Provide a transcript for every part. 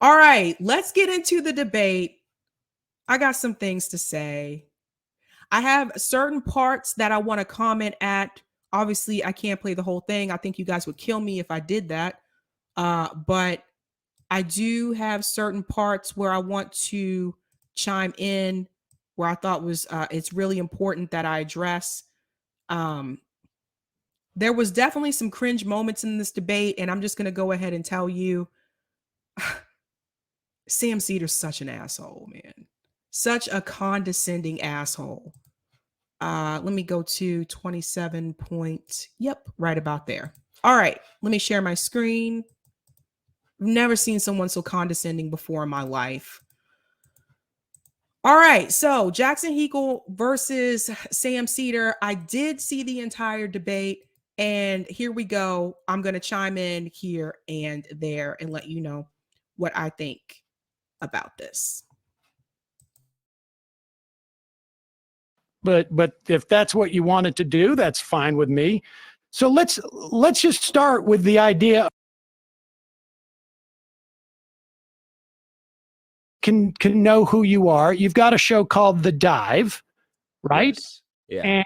All right, let's get into the debate. I got some things to say. I have certain parts that I want to comment at. Obviously, I can't play the whole thing. I think you guys would kill me if I did that. But I do have certain parts where I want to chime in, where I thought was it's really important that I address. There was definitely some cringe moments in this debate, and I'm just going to go ahead and tell you, Sam Seder's such an asshole, man. Such a condescending asshole. Let me go to 27 point. Yep, right about there. All right, let me share my screen. I've never seen someone so condescending before in my life. All right, so Jackson Hinkle versus Sam Seder. I did see the entire debate, and here we go. I'm going to chime in here and there and let you know what I think about this. But if that's what you wanted to do, that's fine with me. So let's just start with the idea. Can know who you are. You've got a show called The Dive, right? Yes. Yeah. And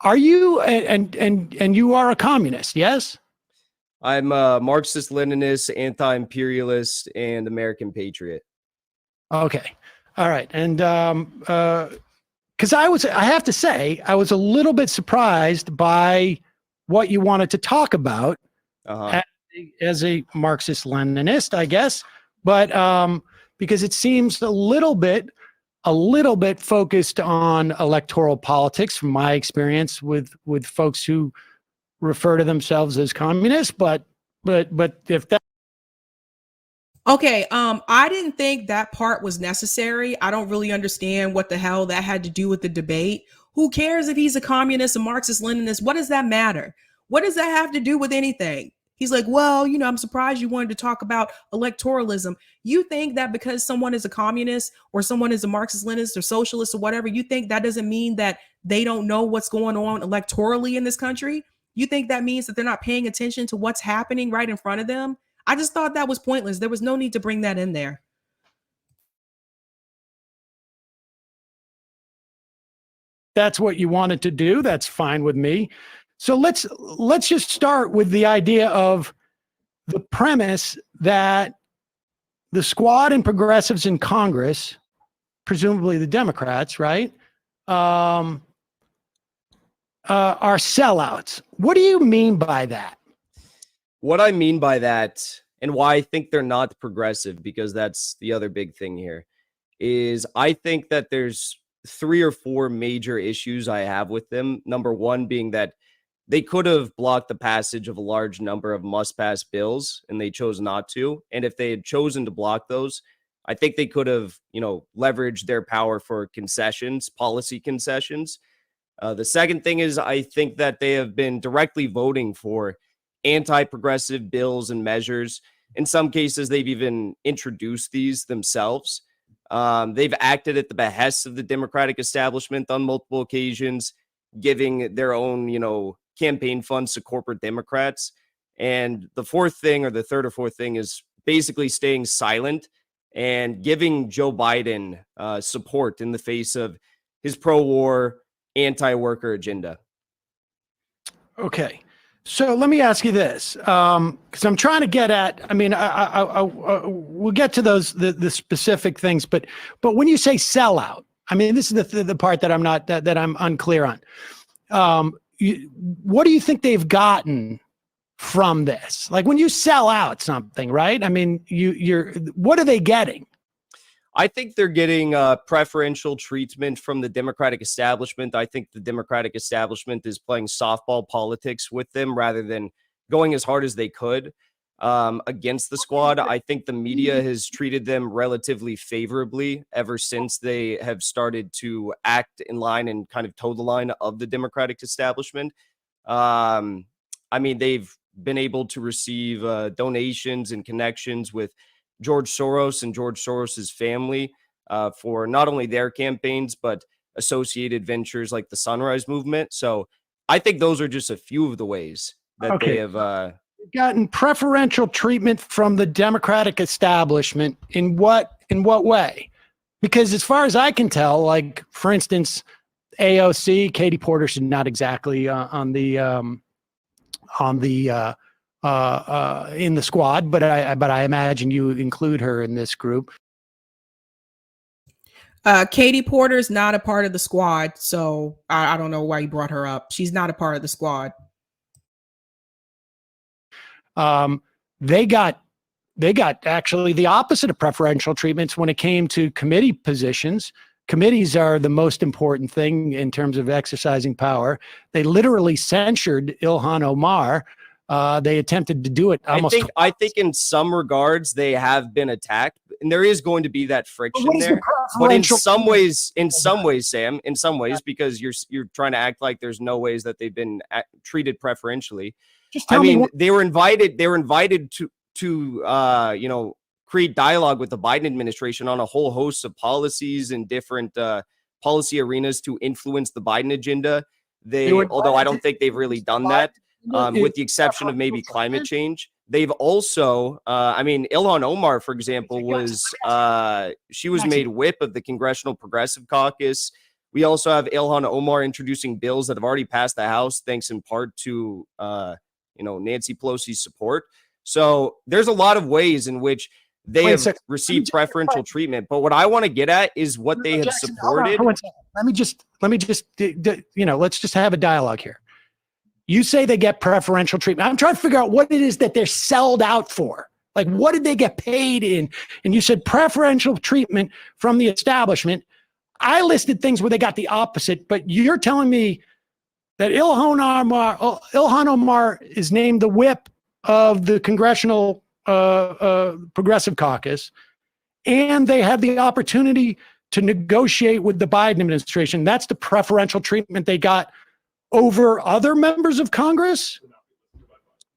are you and you are a communist? Yes. I'm a Marxist-Leninist, anti-imperialist, and American patriot. Okay. All right. And because I have to say, I was a little bit surprised by what you wanted to talk about as a Marxist-Leninist, I guess. But because it seems a little bit focused on electoral politics from my experience with folks who refer to themselves as communists. But if that. Okay, I didn't think that part was necessary. I don't really understand what the hell that had to do with the debate. Who cares if he's a communist, a Marxist-Leninist? What does that matter? What does that have to do with anything? He's like, well, you know, I'm surprised you wanted to talk about electoralism. You think that because someone is a communist or someone is a Marxist-Leninist or socialist or whatever, you think that doesn't mean that they don't know what's going on electorally in this country? You think that means that they're not paying attention to what's happening right in front of them? I just thought that was pointless. There was no need to bring that in there. That's what you wanted to do. That's fine with me. So let's just start with the idea of the premise that the squad and progressives in Congress, presumably the Democrats, right, are sellouts. What do you mean by that? What I mean by that, and why I think they're not progressive, because that's the other big thing here, is I think that there's 3 or 4 major issues I have with them. Number one being that they could have blocked the passage of a large number of must-pass bills, and they chose not to. And if they had chosen to block those, I think they could have, leveraged their power for concessions, policy concessions. The second thing is I think that they have been directly voting for anti-progressive bills and measures. In some cases, they've even introduced these themselves. They've acted at the behest of the Democratic establishment on multiple occasions, giving their own, campaign funds to corporate Democrats. And the fourth thing, or the third or fourth thing, is basically staying silent and giving Joe Biden support in the face of his pro-war, anti-worker agenda. Okay. So let me ask you this, because I'm trying to get at, we'll get to those, the specific things, but when you say sellout, this is the part that I'm unclear on. What do you think they've gotten from this? Like when you sell out something, right? What are they getting? I think they're getting preferential treatment from the Democratic establishment. I think the Democratic establishment is playing softball politics with them rather than going as hard as they could against the squad. I think the media has treated them relatively favorably ever since they have started to act in line and kind of toe the line of the Democratic establishment. They've been able to receive donations and connections with George Soros and George Soros's family for not only their campaigns, but associated ventures like the Sunrise Movement. So I think those are just a few of the ways that they have gotten preferential treatment from the Democratic establishment in what way? Because as far as I can tell, like for instance, AOC, Katie Porter's not exactly in the squad, but I imagine you include her in this group. Katie Porter's not a part of the squad, so I don't know why you brought her up. She's not a part of the squad. They got actually the opposite of preferential treatments when it came to committee positions. Committees are the most important thing in terms of exercising power. They literally censured Ilhan Omar. They attempted to do it almost. I think in some regards they have been attacked, and there is going to be that friction there. But in some ways, Sam, because you're trying to act like there's no ways that they've been treated preferentially. I mean, they were invited to create dialogue with the Biden administration on a whole host of policies and different policy arenas to influence the Biden agenda. Although I don't think they've really done that, with the exception of maybe climate change. They've also, Ilhan Omar, for example, she was made whip of the Congressional Progressive Caucus. We also have Ilhan Omar introducing bills that have already passed the House, thanks in part to Nancy Pelosi's support. So there's a lot of ways in which they have received preferential treatment. But what I want to get at is what they have supported. Let me just, let's just have a dialogue here. You say they get preferential treatment. I'm trying to figure out what it is that they're sold out for. Like, what did they get paid in? And you said preferential treatment from the establishment. I listed things where they got the opposite, but you're telling me that Ilhan Omar is named the whip of the Congressional Progressive Caucus, and they have the opportunity to negotiate with the Biden administration. That's the preferential treatment they got over other members of Congress?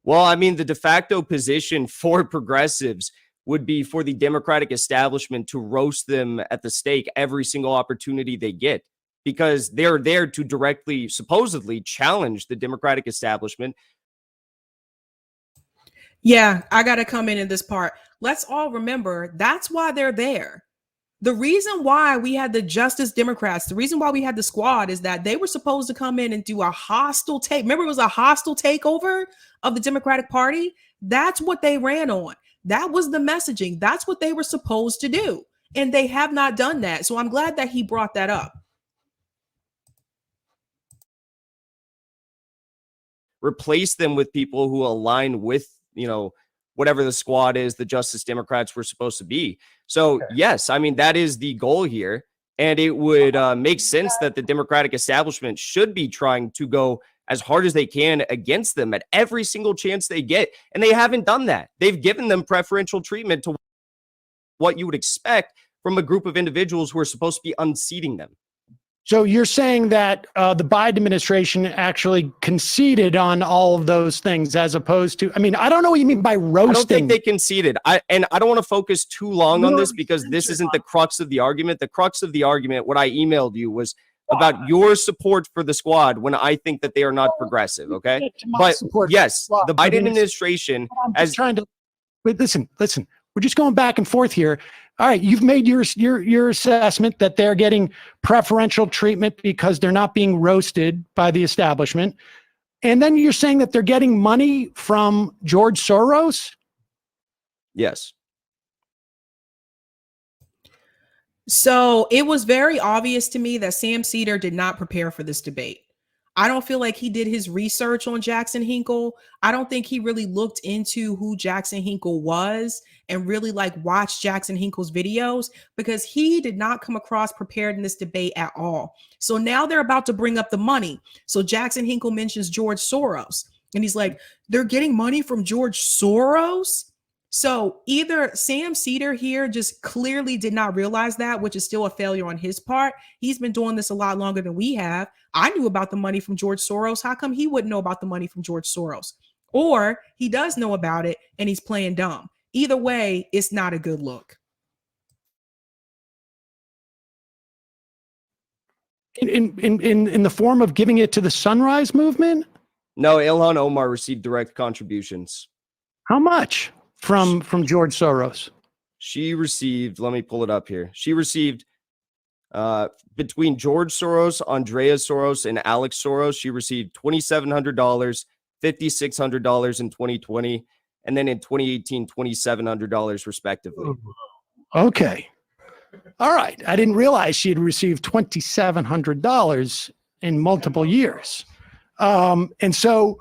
Well, I mean, the de facto position for progressives would be for the Democratic establishment to roast them at the stake every single opportunity they get, because they're there to directly, supposedly, challenge the Democratic establishment. Yeah, I got to come in this part. Let's all remember that's why they're there. The reason why we had the Justice Democrats, the reason why we had the squad is that they were supposed to come in and do a hostile take. Remember, it was a hostile takeover of the Democratic Party. That's what they ran on. That was the messaging. That's what they were supposed to do. And they have not done that. So I'm glad that he brought that up. Replace them with people who align with, whatever the squad is, the Justice Democrats were supposed to be. So, yes, I mean, that is the goal here. And it would make sense that the Democratic establishment should be trying to go as hard as they can against them at every single chance they get. And they haven't done that. They've given them preferential treatment to what you would expect from a group of individuals who are supposed to be unseating them. So you're saying that the Biden administration actually conceded on all of those things, as opposed to, I mean, I don't know what you mean by roasting. I don't think they conceded. I don't want to focus too long on this because this isn't the crux of the argument. The crux of the argument, what I emailed you, was about your support for the squad when I think that they are not progressive. Okay. But yes, the Biden administration as trying to, wait, listen, we're just going back and forth here. All right, you've made your assessment that they're getting preferential treatment because they're not being roasted by the establishment. And then you're saying that they're getting money from George Soros? Yes. So it was very obvious to me that Sam SEDER did not prepare for this debate. I don't feel like he did his research on Jackson Hinkle. I don't think he really looked into who Jackson Hinkle was and really watched Jackson Hinkle's videos, because he did not come across prepared in this debate at all. So now they're about to bring up the money. So Jackson Hinkle mentions George Soros and he's like, they're getting money from George Soros. So either Sam SEDER here just clearly did not realize that, which is still a failure on his part. He's been doing this a lot longer than we have. I knew about the money from George Soros. How come he wouldn't know about the money from George Soros? Or he does know about it and he's playing dumb. Either way, it's not a good look. In the form of giving it to the Sunrise Movement? No, Ilhan Omar received direct contributions. How much from George Soros? She received, let me pull it up here. She received between George Soros, Andrea Soros, and Alex Soros, she received $2,700, $5,600 in 2020, and then in 2018, $2,700 respectively. Okay. All right. I didn't realize she had received $2,700 in multiple years. And so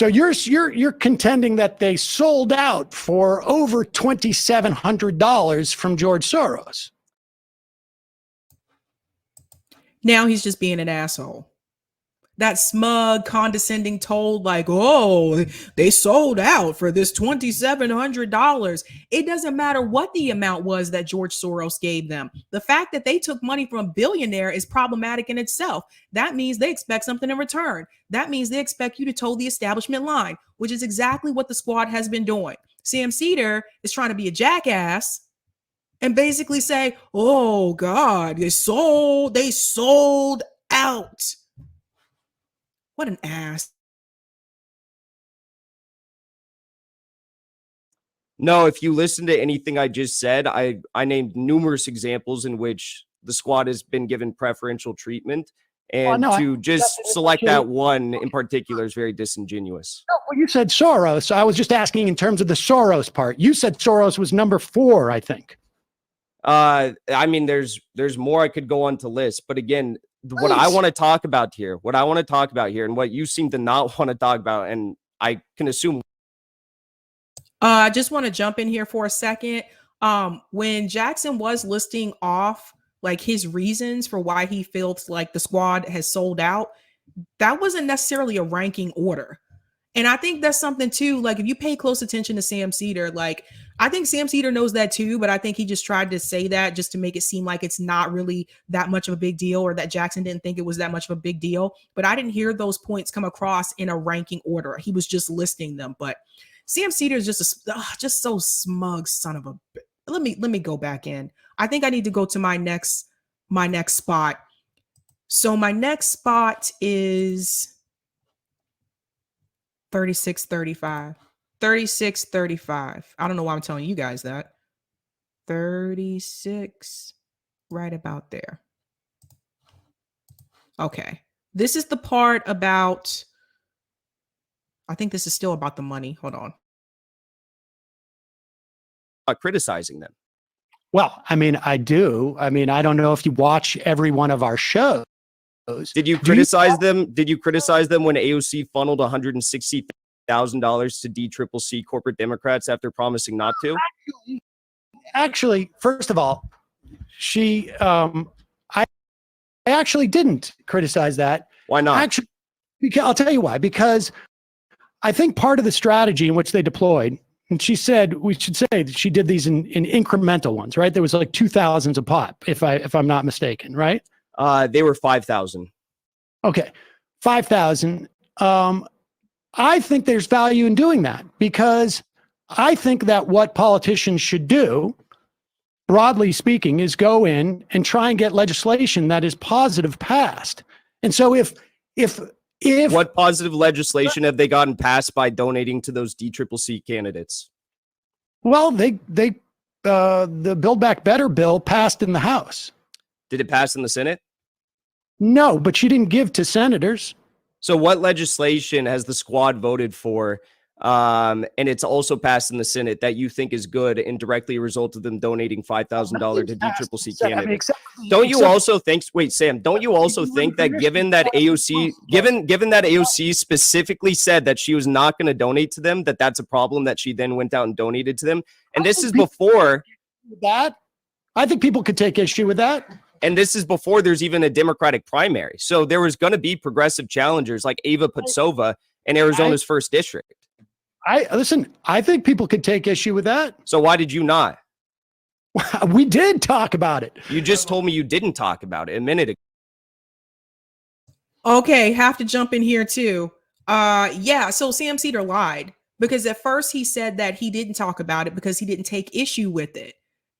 you're contending that they sold out for over $2,700 from George Soros. Now he's just being an asshole. That smug, condescending told like, oh, they sold out for this $2,700. It doesn't matter what the amount was that George Soros gave them. The fact that they took money from a billionaire is problematic in itself. That means they expect something in return. That means they expect you to toe the establishment line, which is exactly what the squad has been doing. Sam Seder is trying to be a jackass and basically say, oh God, they sold out. What an ass. No, if you listen to anything I just said, I named numerous examples in which the squad has been given preferential treatment. And to just select that one in particular is very disingenuous. No, well, you said Soros. I was just asking in terms of the Soros part. You said Soros was number 4, I think. I mean, there's more I could go on to list, but again, what I want to talk about here, and what you seem to not want to talk about, and I can assume. I just want to jump in here for a second. When Jackson was listing off like his reasons for why he feels like the squad has sold out, that wasn't necessarily a ranking order. And I think that's something too, like if you pay close attention to Sam Seder, like I think Sam Seder knows that too, but I think he just tried to say that just to make it seem like it's not really that much of a big deal, or that Jackson didn't think it was that much of a big deal. But I didn't hear those points come across in a ranking order. He was just listing them. But Sam Seder is just so smug, son of a. Let me go back in. I think I need to go to my next spot. So my next spot is 3635. 3635. I don't know why I'm telling you guys that. 36, right about there. Okay. This is the part about, I think this is still about the money. Hold on. Criticizing them. Well, I mean, I do. I mean, I don't know if you watch every one of our shows. Did you criticize them? Did you criticize them when AOC funneled $160,000 to DCCC corporate Democrats after promising not to? Actually, first of all, I actually didn't criticize that. Why not? Actually, I'll tell you why. Because I think part of the strategy in which they deployed, and she said, we should say that she did these in incremental ones, right? There was like 2,000s a pop, if I'm not mistaken, right? They were 5,000. Okay, 5,000. I think there's value in doing that, because I think that what politicians should do, broadly speaking, is go in and try and get legislation that is positive passed. And so if what positive legislation have they gotten passed by donating to those DCCC candidates? Well, the Build Back Better bill passed in the House. Did it pass in the Senate? No, but she didn't give to senators. So what legislation has the squad voted for, and it's also passed in the Senate, that you think is good and directly a result of them donating $5,000 to DCCC candidates? Don't you also think, wait, Sam, don't you also think that given that AOC specifically said that she was not going to donate to them, that's a problem, that she then went out and donated to them? And this is before that. I think people could take issue with that. And this is before there's even a Democratic primary. So there was going to be progressive challengers like Ava Patsova in Arizona's first district. I think people could take issue with that. So why did you not? We did talk about it. You just told me you didn't talk about it a minute ago. Okay, have to jump in here too. Yeah, so Sam Seder lied, because at first he said that he didn't talk about it because he didn't take issue with it.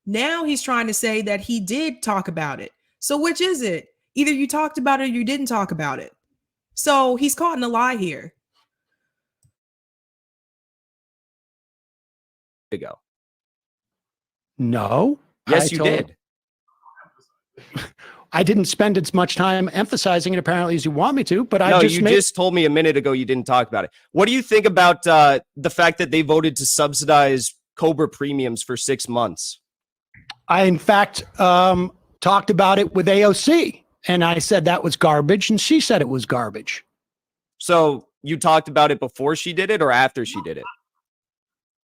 Now he's trying to say that he did talk about it. So which is it? Either you talked about it or you didn't talk about it. So he's caught in a lie here. ago. No. Yes, you did. I didn't spend as much time emphasizing it apparently as you want me to, but no, you just told me a minute ago you didn't talk about it. What do you think about the fact that they voted to subsidize Cobra premiums for 6 months? I, in fact, talked about it with AOC, and I said that was garbage, and she said it was garbage. So you talked about it before she did it or after she did it?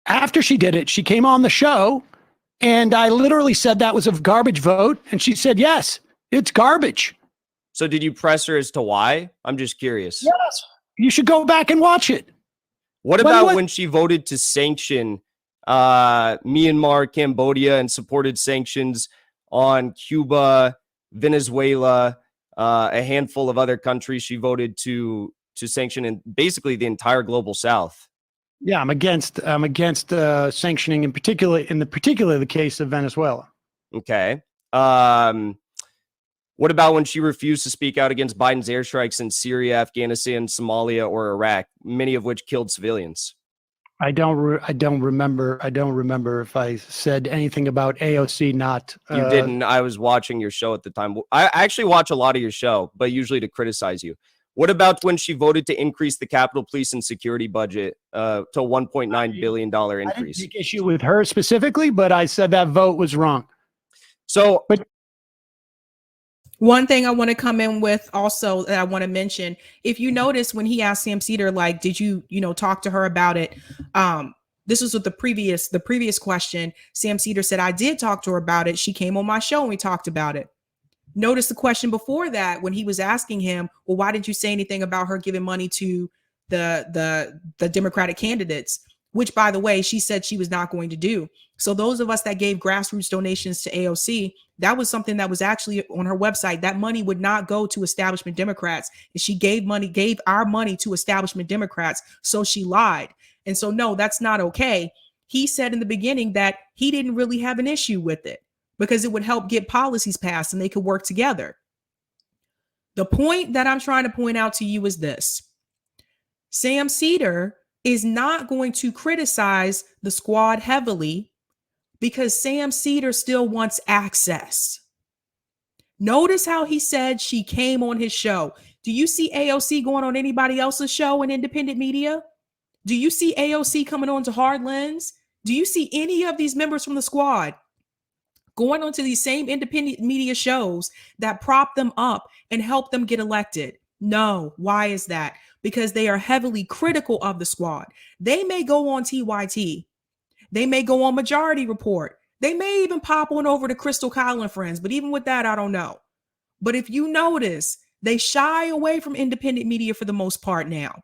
After she did it, she came on the show, and I literally said that was a garbage vote, and she said, yes, it's garbage. So did you press her as to why? I'm just curious. Yes. You should go back and watch it. What about when she voted to sanction Myanmar, Cambodia, and supported sanctions on Cuba, Venezuela, a handful of other countries she voted to sanction, and basically the entire global South? Yeah, I'm against sanctioning in particular the case of Venezuela. Okay. What about when she refused to speak out against Biden's airstrikes in Syria, Afghanistan, Somalia, or Iraq, many of which killed civilians? I don't remember if I said anything about AOC not. You didn't. I was watching your show at the time. I actually watch a lot of your show, but usually to criticize you. What about when she voted to increase the Capitol Police and security budget to $1.9 billion increase? I didn't take issue with her specifically, but I said that vote was wrong. So, but one thing I want to come in with also that I want to mention, if you notice when he asked Sam Seder, like, did you talk to her about it? This was with the previous question. Sam Seder said, I did talk to her about it. She came on my show and we talked about it. Notice the question before that when he was asking him, well, why didn't you say anything about her giving money to the Democratic candidates? Which, by the way, she said she was not going to do. So those of us that gave grassroots donations to AOC, that was something that was actually on her website. That money would not go to establishment Democrats. And she gave our money to establishment Democrats. So she lied. And so, no, that's not okay. He said in the beginning that he didn't really have an issue with it because it would help get policies passed and they could work together. The point that I'm trying to point out to you is this. Sam Seder is not going to criticize the squad heavily because Sam Seder still wants access. Notice how he said she came on his show. Do you see AOC going on anybody else's show in independent media? Do you see AOC coming on to Hard Lens? Do you see any of these members from the squad going onto these same independent media shows that prop them up and help them get elected? No. Why is that? Because they are heavily critical of the squad. They may go on TYT. They may go on Majority Report. They may even pop on over to Crystal Kyle and Friends. But even with that, I don't know. But if you notice, they shy away from independent media for the most part now.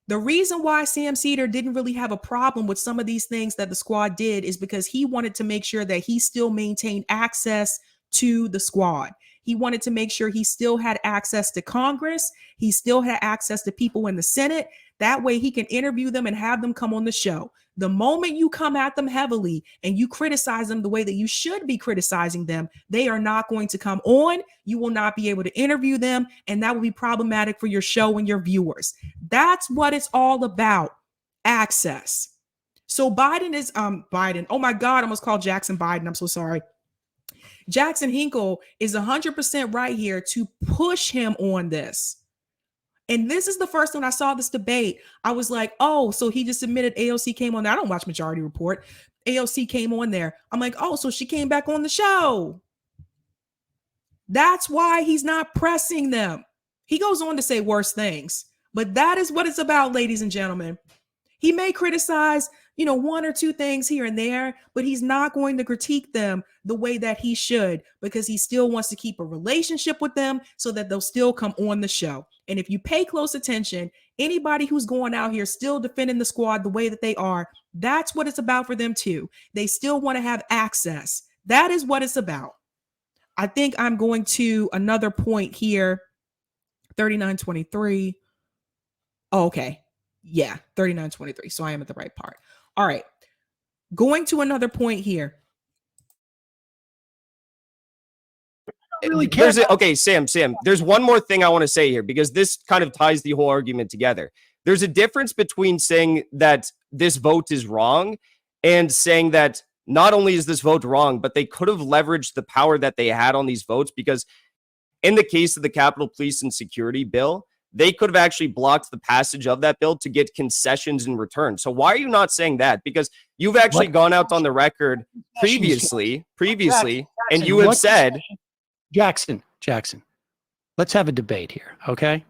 The reason why Sam Seder didn't really have a problem with some of these things that the squad did is because he wanted to make sure that he still maintained access to the squad. He wanted to make sure he still had access to Congress. He still had access to people in the Senate. That way he can interview them and have them come on the show. The moment you come at them heavily and you criticize them the way that you should be criticizing them, they are not going to come on. You will not be able to interview them, and that will be problematic for your show and your viewers. That's what it's all about, access. So Biden is Biden. Oh my God, I almost called Jackson Biden. I'm so sorry. Jackson Hinkle is 100% right here to push him on this. And this is the first time I saw this debate. I was like, oh, so he just admitted AOC came on there. I don't watch Majority Report. AOC came on there. I'm like, oh, so she came back on the show. That's why he's not pressing them. He goes on to say worse things, but that is what it's about, ladies and gentlemen. He may criticize, one or two things here and there, but he's not going to critique them the way that he should because he still wants to keep a relationship with them so that they'll still come on the show. And if you pay close attention, anybody who's going out here still defending the squad the way that they are, that's what it's about for them too. They still want to have access. That is what it's about. I think I'm going to another point here. 3923. Oh, okay. Yeah, 3923. So I am at the right part. All right. Going to another point here. Really okay, Sam, there's one more thing I want to say here because this kind of ties the whole argument together. There's a difference between saying that this vote is wrong and saying that not only is this vote wrong, but they could have leveraged the power that they had on these votes, because in the case of the Capitol Police and Security bill, they could have actually blocked the passage of that bill to get concessions in return. So why are you not saying that? Because you've actually gone out on the record previously, and you have said, Jackson, let's have a debate here, okay?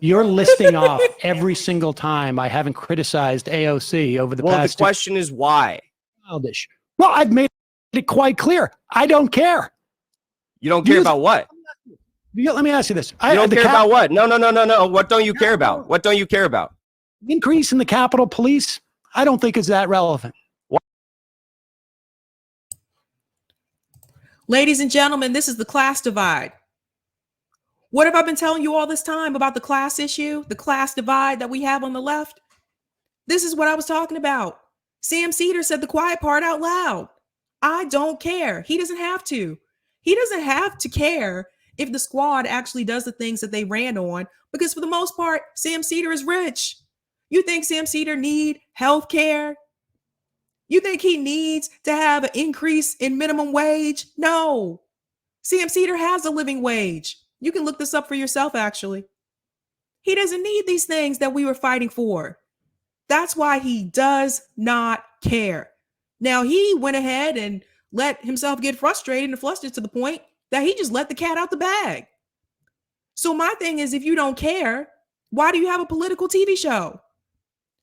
You're listing off every single time I haven't criticized AOC over the past. Well, the question is why? Childish. Well, I've made it quite clear. I don't care. You don't care about what? Let me ask you this. You don't care about what? No. What don't you care about? What don't you care about? Increase in the Capitol Police, I don't think is that relevant. What? Ladies and gentlemen, this is the class divide. What have I been telling you all this time about the class issue, the class divide that we have on the left? This is what I was talking about. Sam Seder said the quiet part out loud. I don't care. He doesn't have to. He doesn't have to care if the squad actually does the things that they ran on, because for the most part, Sam Seder is rich. You think Sam Seder need health care? You think he needs to have an increase in minimum wage? No. Sam Seder has a living wage. You can look this up for yourself, actually. He doesn't need these things that we were fighting for. That's why he does not care. Now, he went ahead and let himself get frustrated and flustered to the point that he just let the cat out the bag. So my thing is, if you don't care, why do you have a political TV show?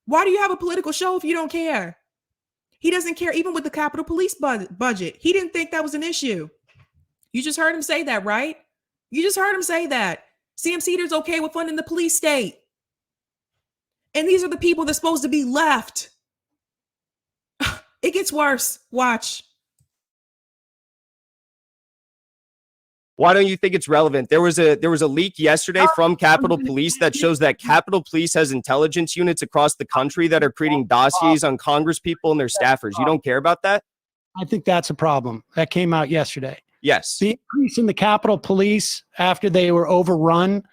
Why do you have a political show if you don't care? He doesn't care even with the Capitol Police budget. He didn't think that was an issue. You just heard him say that, right? You just heard him say that. Sam Seder's okay with funding the police state. And these are the people that's supposed to be left. It gets worse. Watch. Why don't you think it's relevant? There was a leak yesterday from Capitol Police that shows that Capitol Police has intelligence units across the country that are creating dossiers on Congress people and their staffers. You don't care about that? I think that's a problem. That came out yesterday. Yes. The increase in the Capitol Police after they were overrun,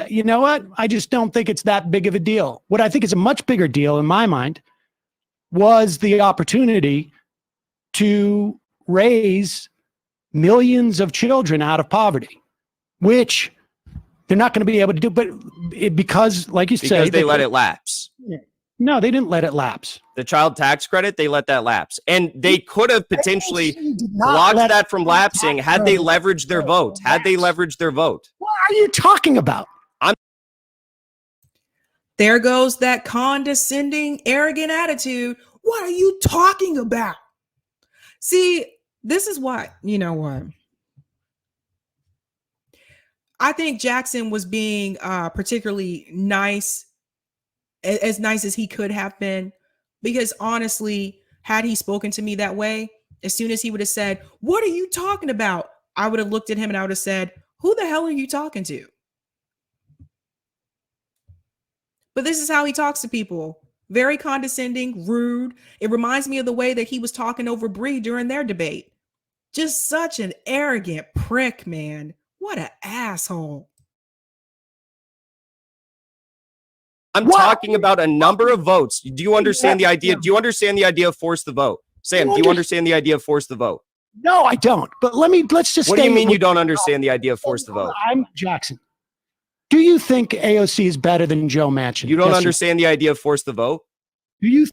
you know what? I just don't think it's that big of a deal. What I think is a much bigger deal in my mind was the opportunity to raise millions of children out of poverty, which they're not going to be able to do, but because, like you say, because they let it lapse. No, they didn't let it lapse. The child tax credit, they let that lapse. And they could have potentially blocked that from lapsing had they leveraged their vote. Had they leveraged their vote. What are you talking about? There goes that condescending, arrogant attitude. What are you talking about? See, this is what, you know what? I think Jackson was being particularly nice, as nice as he could have been, because honestly, had he spoken to me that way, as soon as he would have said, "What are you talking about?" I would have looked at him and I would have said, "Who the hell are you talking to?" But this is how he talks to people. Very condescending, rude. It reminds me of the way that he was talking over Bree during their debate. Just such an arrogant prick, man. What an asshole. I'm talking about a number of votes. Do you understand the idea? Do you understand the idea of force the vote? Sam, do you understand the idea of force the vote? No, I don't. But let's just. What do you mean you don't understand the idea of force the vote? I'm Jackson. Do you think AOC is better than Joe Manchin? You don't understand the idea of force the vote? Do you?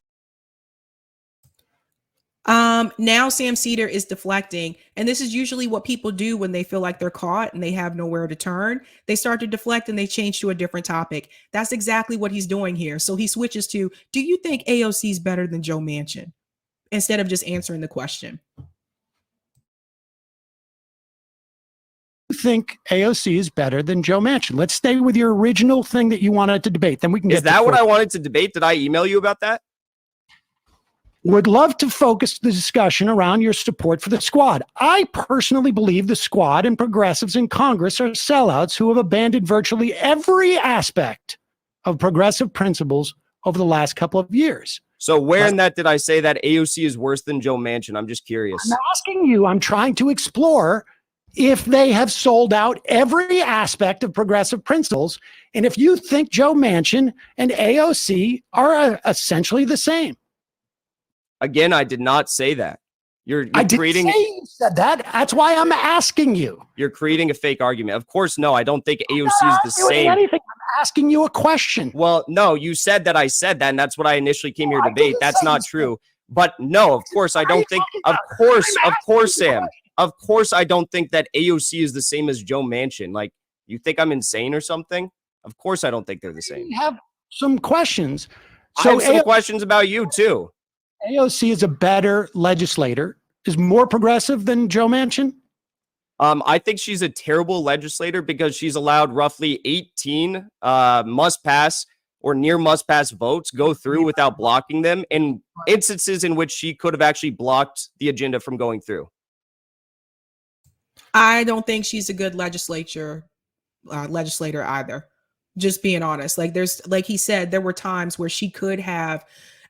Now Sam Seder is deflecting, and this is usually what people do when they feel like they're caught and they have nowhere to turn. They start to deflect and they change to a different topic. That's exactly what he's doing here. So he switches to, do you think AOC is better than Joe Manchin? Instead of just answering the question. You think AOC is better than Joe Manchin? Let's stay with your original thing that you wanted to debate. Then we can get. Is that what I wanted to debate? Did I email you about that? Would love to focus the discussion around your support for the squad. I personally believe the squad and progressives in Congress are sellouts who have abandoned virtually every aspect of progressive principles over the last couple of years. So where in that did I say that AOC is worse than Joe Manchin? I'm just curious. I'm asking you, I'm trying to explore if they have sold out every aspect of progressive principles, and if you think Joe Manchin and AOC are essentially the same. Again, I did not say that. You're I didn't creating. say you said that. That's why I'm asking you. You're creating a fake argument. Of course, no. I don't think AOC is the Doing same. anything. I'm asking you a question. Well, no, you said that I said that, and that's what I initially came here to debate. That's not true. But no, of course, I don't think. Of course, Sam. Of course, I don't think that AOC is the same as Joe Manchin. Like, you think I'm insane or something? Of course, I don't think they're the same. We have some questions. So I have some questions about you too. AOC is a better legislator, is more progressive than Joe Manchin. I think she's a terrible legislator because she's allowed roughly 18 must pass or near must pass votes go through without blocking them in instances in which she could have actually blocked the agenda from going through. I don't think she's a good legislator either. Just being honest. Like he said, there were times where she could have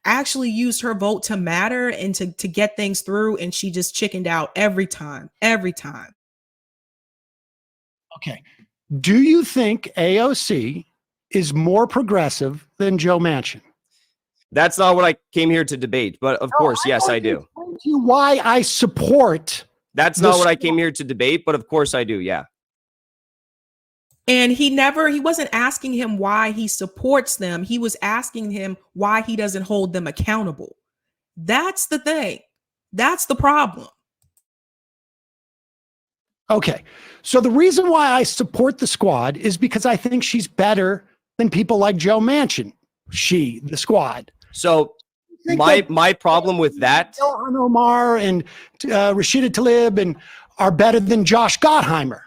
actually used her vote to matter and to get things through, and she just chickened out every time. Okay. Do you think AOC is more progressive than Joe Manchin? That's not what I came here to debate, but of course, yes, I do. Explain to you why I support. That's not what I came here to debate, but of course I do. Yeah. And he wasn't asking him why he supports them. He was asking him why he doesn't hold them accountable. That's the thing. That's the problem. Okay. So the reason why I support the squad is because I think she's better than people like Joe Manchin. The squad. So my problem with that, Ilhan Omar and Rashida Tlaib and are better than Josh Gottheimer.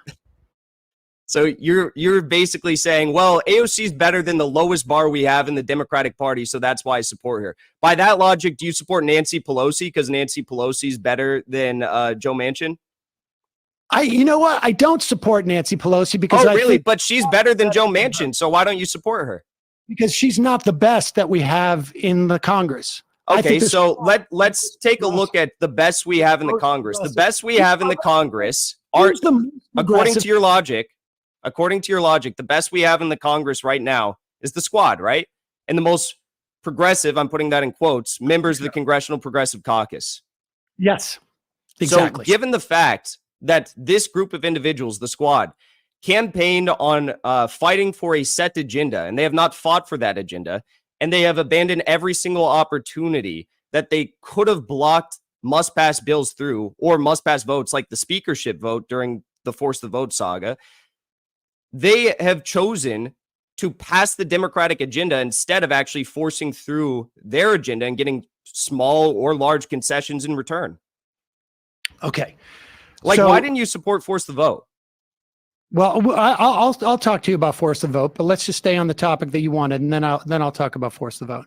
So you're basically saying, well, AOC is better than the lowest bar we have in the Democratic Party, so that's why I support her. By that logic, do you support Nancy Pelosi because Nancy Pelosi is better than Joe Manchin? You know what? I don't support Nancy Pelosi because But she's better than Joe Manchin, so why don't you support her? Because she's not the best that we have in the Congress. Okay, so let's take a look at the best we have in the Congress. The best we have in the Congress are, according to your logic, the best we have in the Congress right now is the squad, right? And the most progressive, I'm putting that in quotes, members of the Congressional Progressive Caucus. Yes, exactly. So given the fact that this group of individuals, the squad, campaigned on fighting for a set agenda, and they have not fought for that agenda, and they have abandoned every single opportunity that they could have blocked must-pass bills through or must-pass votes like the speakership vote during the Force the Vote saga, they have chosen to pass the Democratic agenda instead of actually forcing through their agenda and getting small or large concessions in return. Okay. Like, why didn't you support Force the Vote? Well, I'll talk to you about Force the Vote, but let's just stay on the topic that you wanted, and then I'll talk about Force the Vote.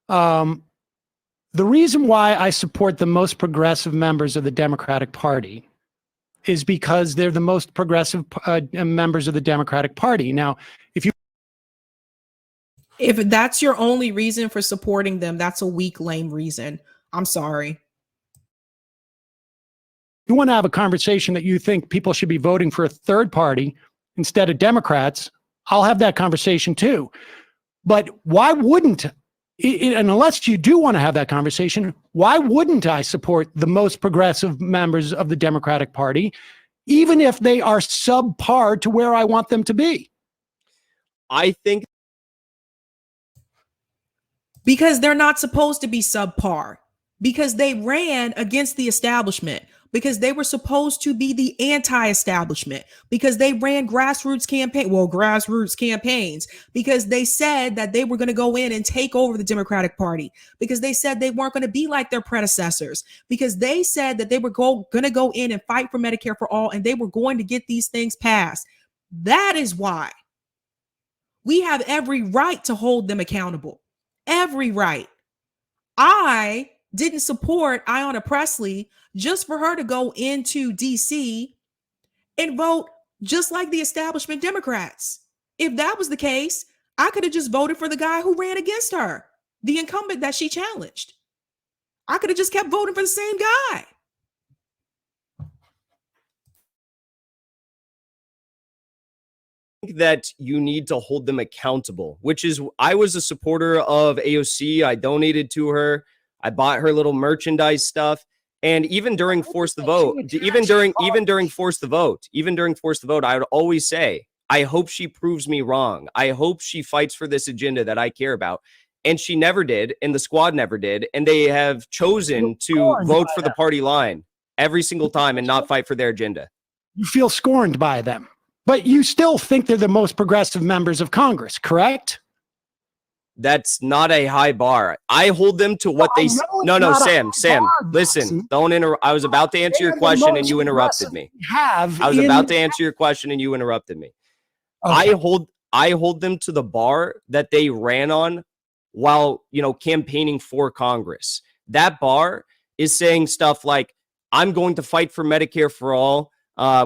The reason why I support the most progressive members of the Democratic Party is because they're the most progressive members of the Democratic Party. Now, if that's your only reason for supporting them, that's a weak, lame reason. I'm sorry. You want to have a conversation that you think people should be voting for a third party instead of Democrats, I'll have that conversation too. But why wouldn't, and unless you do want to have that conversation, why wouldn't I support the most progressive members of the Democratic Party, even if they are subpar to where I want them to be? I think because they're not supposed to be subpar, because they ran against the establishment, because they were supposed to be the anti-establishment, because they ran grassroots campaigns, because they said that they were going to go in and take over the Democratic Party, because they said they weren't going to be like their predecessors, because they said that they were going to go in and fight for Medicare for all, and they were going to get these things passed. That is why we have every right to hold them accountable. Every right. I didn't support Ayanna Pressley just for her to go into DC and vote just like the establishment Democrats. If that was the case, I could have just voted for the guy who ran against her, the incumbent that she challenged. I could have just kept voting for the same guy. That you need to hold them accountable, which is, I was a supporter of AOC. I donated to her. I bought her little merchandise stuff. And even during Force the Vote, even during Force the Vote, I would always say, I hope she proves me wrong. I hope she fights for this agenda that I care about. And she never did, and the squad never did. And they have chosen to vote for the party line every single time and not fight for their agenda. You feel scorned by them, but you still think they're the most progressive members of Congress, correct? That's not a high bar. I hold them to what they no, Sam, listen, don't interrupt. I was about to answer your question and you interrupted me. I was about to answer your question and you interrupted me. Okay. I hold them to the bar that they ran on while, campaigning for Congress. That bar is saying stuff like, I'm going to fight for Medicare for all.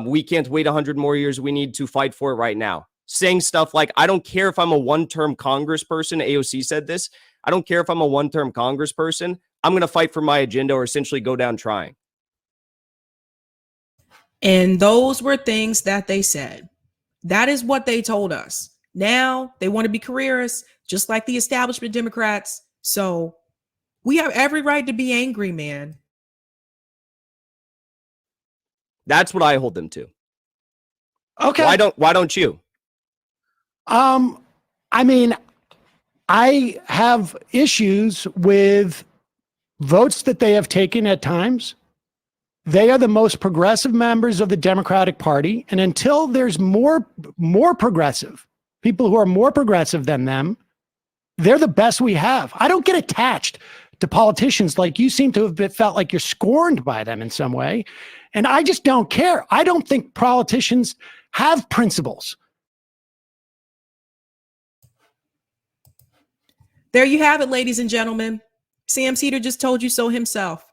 We can't wait 100 more years. We need to fight for it right now. Saying stuff like, I don't care if I'm a one-term congressperson. AOC said this. I don't care if I'm a one-term congressperson. I'm going to fight for my agenda or essentially go down trying. And those were things that they said. That is what they told us. Now they want to be careerists, just like the establishment Democrats. So we have every right to be angry, man. That's what I hold them to. Okay. Why don't you? I mean, I have issues with votes that they have taken at times. They are the most progressive members of the Democratic Party. And until there's more progressive, people who are more progressive than them, they're the best we have. I don't get attached to politicians like you seem to have felt like you're scorned by them in some way. And I just don't care. I don't think politicians have principles. There you have it, ladies and gentlemen. Sam Seder just told you so himself.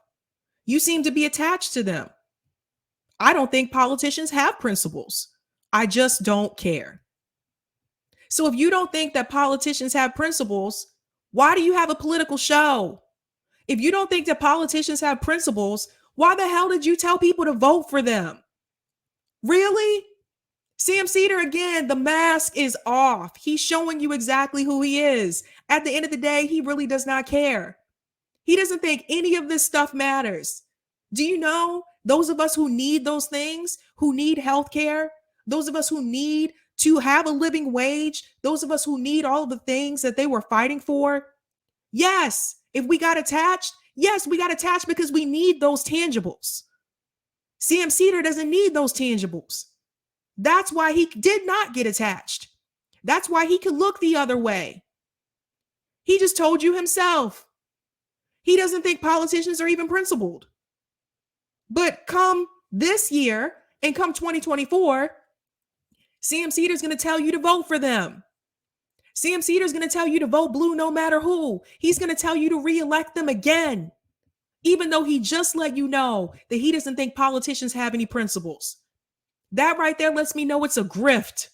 You seem to be attached to them. I don't think politicians have principles. I just don't care. So if you don't think that politicians have principles, why do you have a political show? If you don't think that politicians have principles, why the hell did you tell people to vote for them? Really? Sam Seder, again, the mask is off. He's showing you exactly who he is. At the end of the day, he really does not care. He doesn't think any of this stuff matters. Do you know those of us who need those things, who need health care, those of us who need to have a living wage, those of us who need all of the things that they were fighting for? Yes, if we got attached, yes, we got attached because we need those tangibles. Sam Seder doesn't need those tangibles. That's why he did not get attached. That's why he could look the other way. He just told you himself. He doesn't think politicians are even principled. But come this year and come 2024, Sam Seder is going to tell you to vote for them. Sam Seder is going to tell you to vote blue no matter who. He's going to tell you to reelect them again, even though he just let you know that he doesn't think politicians have any principles. That right there lets me know it's a grift.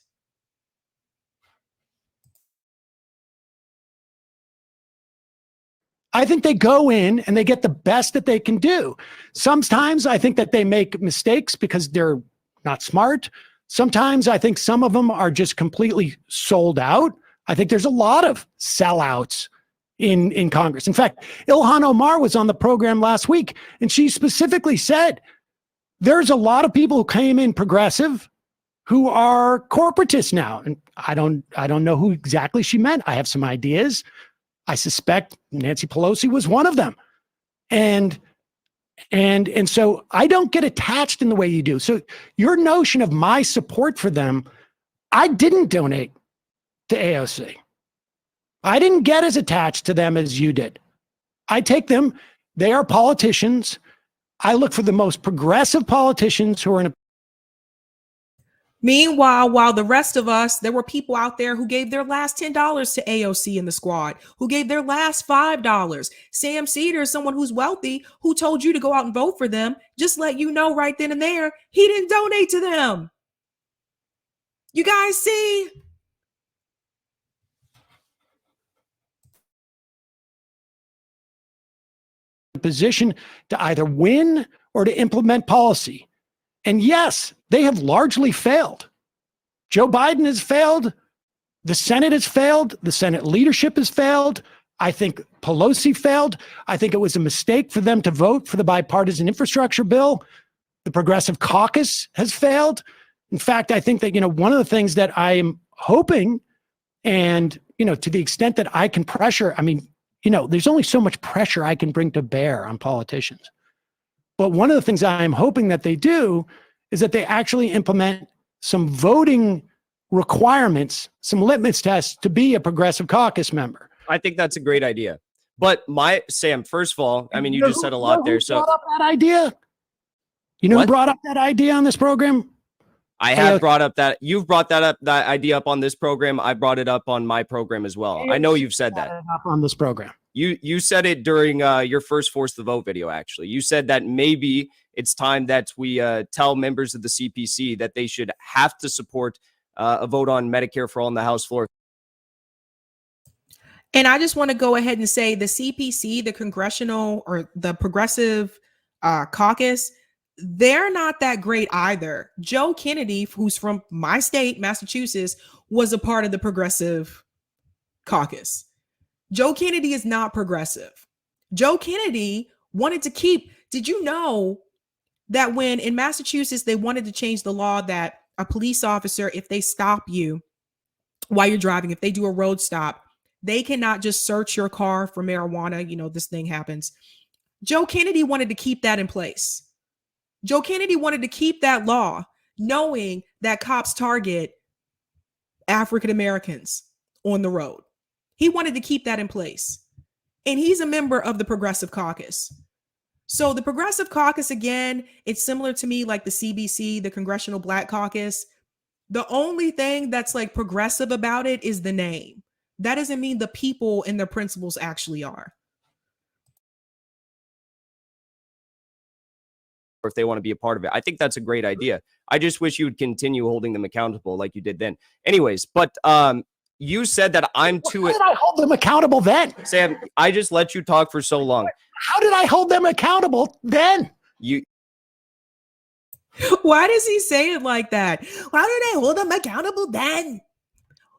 I think they go in and they get the best that they can do. Sometimes I think that they make mistakes because they're not smart. Sometimes I think some of them are just completely sold out. I think there's a lot of sellouts in Congress. In fact, Ilhan Omar was on the program last week, and she specifically said, there's a lot of people who came in progressive who are corporatists now. And I don't know who exactly she meant. I have some ideas. I suspect Nancy Pelosi was one of them. And so I don't get attached in the way you do. So your notion of my support for them, I didn't donate to AOC. I didn't get as attached to them as you did. I take them. They are politicians. I look for the most progressive politicians who are in a. Meanwhile, while the rest of us, there were people out there who gave their last $10 to AOC in the squad, who gave their last $5. Sam Seder is someone who's wealthy, who told you to go out and vote for them. Just let you know right then and there, he didn't donate to them. You guys see? Position to either win or to implement policy. And yes, they have largely failed. Joe Biden has failed. The Senate has failed. The Senate leadership has failed. I think Pelosi failed. I think it was a mistake for them to vote for the bipartisan infrastructure bill. The Progressive Caucus has failed. In fact, I think that, one of the things that I am hoping, and, to the extent that I can pressure, there's only so much pressure I can bring to bear on politicians. But one of the things I'm hoping that they do is that they actually implement some voting requirements, some litmus tests to be a Progressive Caucus member. I think that's a great idea. But Sam, first of all, you just said a lot there. So brought up that idea? Who brought up that idea on this program? I have brought up that you've brought that idea up on this program. I brought it up on my program as well. I know you've said that up on this program. You said it during your first Force the Vote video. Actually, you said that maybe it's time that we tell members of the CPC that they should have to support a vote on Medicare for all on the House floor. And I just want to go ahead and say the CPC, the Congressional or the Progressive Caucus, they're not that great either. Joe Kennedy, who's from my state, Massachusetts, was a part of the Progressive Caucus. Joe Kennedy is not progressive. Joe Kennedy wanted to keep, did you know that when in Massachusetts, they wanted to change the law that a police officer, if they stop you while you're driving, if they do a road stop, they cannot just search your car for marijuana. This thing happens. Joe Kennedy wanted to keep that in place. Joe Kennedy wanted to keep that law, knowing that cops target African Americans on the road. He wanted to keep that in place. And he's a member of the Progressive Caucus. So the Progressive Caucus, again, it's similar to me like the CBC, the Congressional Black Caucus. The only thing that's like progressive about it is the name. That doesn't mean the people and their principles actually are. Or if they want to be a part of it. I think that's a great idea. I just wish you would continue holding them accountable like you did then. Anyways, but you said that I'm too... How did I hold them accountable then? Sam, I just let you talk for so long. How did I hold them accountable then? Why does he say it like that? How did I hold them accountable then?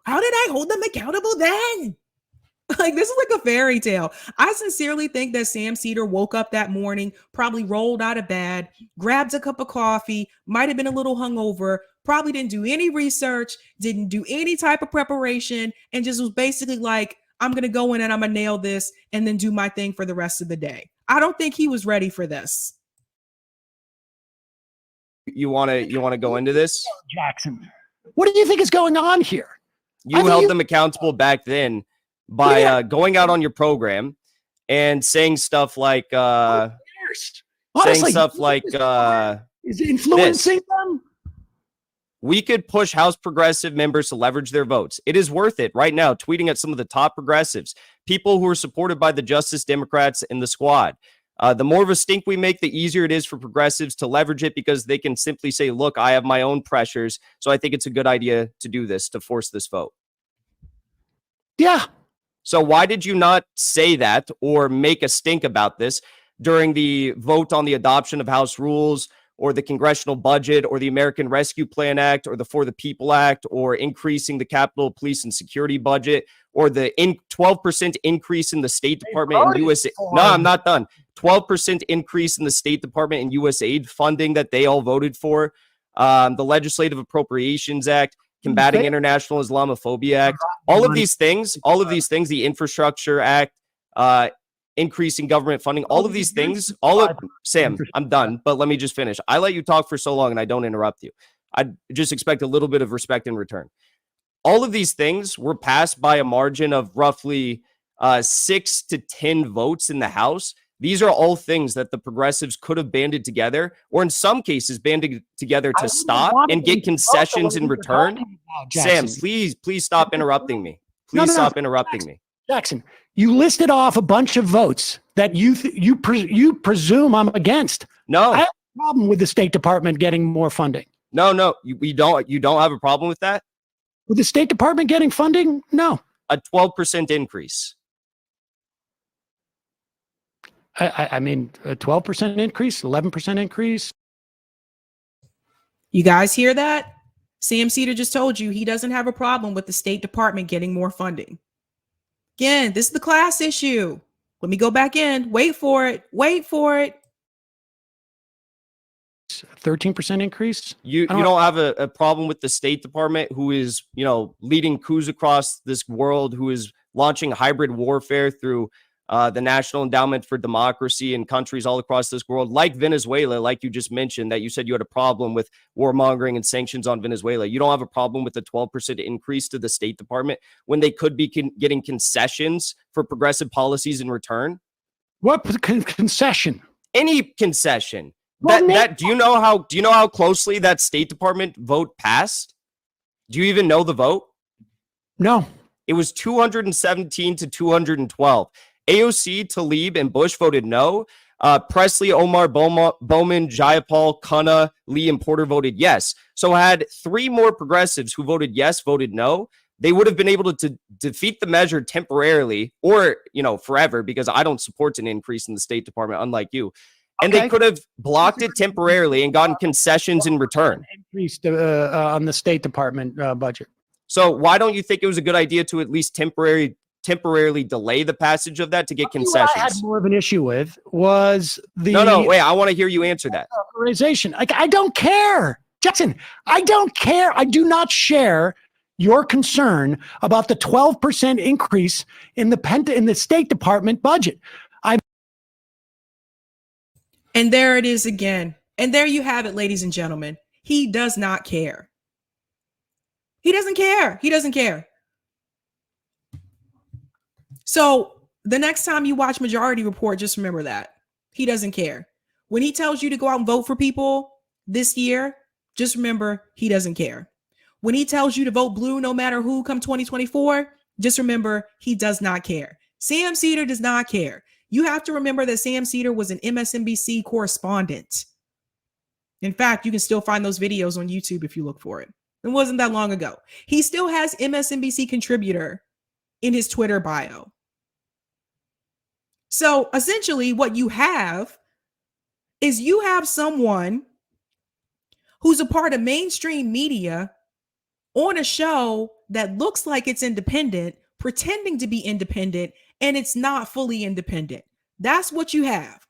How did I hold them accountable then? Like, this is like a fairy tale. I sincerely think that Sam Seder woke up that morning, probably rolled out of bed, grabbed a cup of coffee, might have been a little hungover, probably didn't do any research, didn't do any type of preparation, and just was basically like, I'm going to go in and I'm going to nail this and then do my thing for the rest of the day. I don't think he was ready for this. You want to go into this? Jackson, what do you think is going on here? You held them accountable back then by going out on your program and saying stuff like Honestly, is influencing them. We could push House progressive members to leverage their votes. It is worth it right now, tweeting at some of the top progressives, people who are supported by the Justice Democrats and the Squad. The more of a stink we make, the easier it is for progressives to leverage it because they can simply say, look, I have my own pressures. So I think it's a good idea to do this, to force this vote. Yeah. So why did you not say that or make a stink about this during the vote on the adoption of House rules or the congressional budget or the American Rescue Plan Act or the For the People Act or increasing the Capitol Police and Security budget or the 12% increase in the State Department and USA? No, I'm not done. 12% increase in the State Department and USAID funding that they all voted for. The Legislative Appropriations Act, Combating International Islamophobia Act, all of these things, the Infrastructure Act, increasing government funding, all of these things, Sam, I'm done, but let me just finish. I let you talk for so long and I don't interrupt you. I just expect a little bit of respect in return. All of these things were passed by a margin of roughly 6 to 10 votes in the House. These are all things that the progressives could have banded together, or in some cases banded together to stop and get concessions in return. Sam, please stop interrupting me. Please stop interrupting me. Jackson, you listed off a bunch of votes that you presume I'm against. No. I have a problem with the State Department getting more funding. No, you don't have a problem with that? With the State Department getting funding? No. A 12% increase. I mean, a 12% increase, 11% increase. You guys hear that? Sam Seder just told you he doesn't have a problem with the State Department getting more funding. Again, this is the class issue. Let me go back in. Wait for it. Wait for it. 13% increase. You don't have a problem with the State Department, who is, leading coups across this world, who is launching hybrid warfare through the National Endowment for Democracy in countries all across this world, like Venezuela, like you just mentioned, that you said you had a problem with warmongering and sanctions on Venezuela. You don't have a problem with the 12% increase to the State Department when they could be getting concessions for progressive policies in return? What concession? Any concession. Well, do you know how closely that State Department vote passed? Do you even know the vote? No. It was 217 to 212. AOC, Tlaib, and Bush voted no. Presley, Omar, Bowman, Jayapal, Khanna, Lee, and Porter voted yes. So had three more progressives who voted yes, voted no, they would have been able to defeat the measure temporarily or, forever, because I don't support an increase in the State Department, unlike you. And they could have blocked it temporarily and gotten concessions in return. Increased on the State Department budget. So why don't you think it was a good idea to at least temporarily delay the passage of that to get concessions? What I had more of an issue with was the no wait, I want to hear you answer that. Authorization. I don't care, Jackson. I don't care. I do not share your concern about the 12% increase in the State Department budget. And there it is again. And there you have it, ladies and gentlemen. He does not care. He doesn't care. He doesn't care. So the next time you watch Majority Report, just remember that. He doesn't care. When he tells you to go out and vote for people this year, just remember he doesn't care. When he tells you to vote blue no matter who come 2024, just remember he does not care. Sam Seder does not care. You have to remember that Sam Seder was an MSNBC correspondent. In fact, you can still find those videos on YouTube if you look for it. It wasn't that long ago. He still has MSNBC contributor in his Twitter bio. So essentially what you have is you have someone who's a part of mainstream media on a show that looks like it's independent, pretending to be independent, and it's not fully independent. That's what you have.